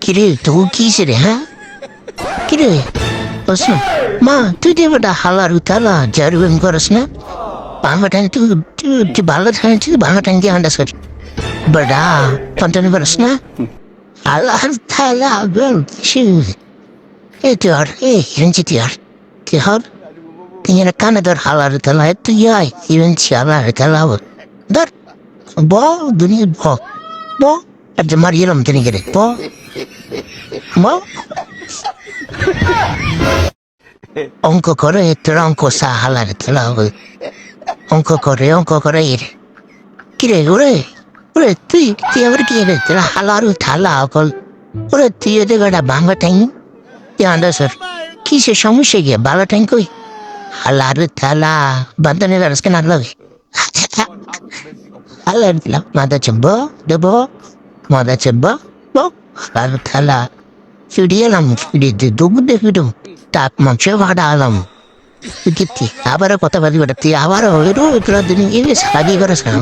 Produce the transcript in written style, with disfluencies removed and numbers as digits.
কিরে তো কিসে রে হ্যাঁ কিরে বসো মা তুই যে বেটা হালার উতালা জারুম করস না বাংলাটান তুই ভালো থাকেন তুই বাংলাটান দিয়ে আন্দাজ করি বেটা পন্টানি করস না হালার থালা গল এই তুই আর এই হিরঞ্চি তুই হর তুই কানে ধর হালার থালা তুই আয় হিরঞ্চি হালার থালা ধর ব দুনিয়া ব আর যে মারিয়েলাম তিনি গেলে ব অঙ্ক করে তোর অঙ্ক সা হালার থালা অঙ্ক করে কিরে ওরে ওরে তুই আবার কি রে তোরা হালারু থালা অকল ওরে তুই ওদের বেটা ভাঙা ট্যাং তুই আন্দাজ কিসের সমস্যা গিয়ে ভালো ট্যাং কই হালারু থালা বান্ধনের রাস্তা না লাগে হালার দিলাম মাদা চেম্ব দেব মাদা চেম্ব হালারু থালা ফিরিয়েলাম ফিরিয়ে দুপুর দেখিডু তাপ মাংস ভাড়া আলাম তুই আবারও কথা বাদি বেটা তুই আবারও এরও দিন সারাদি করে সারাম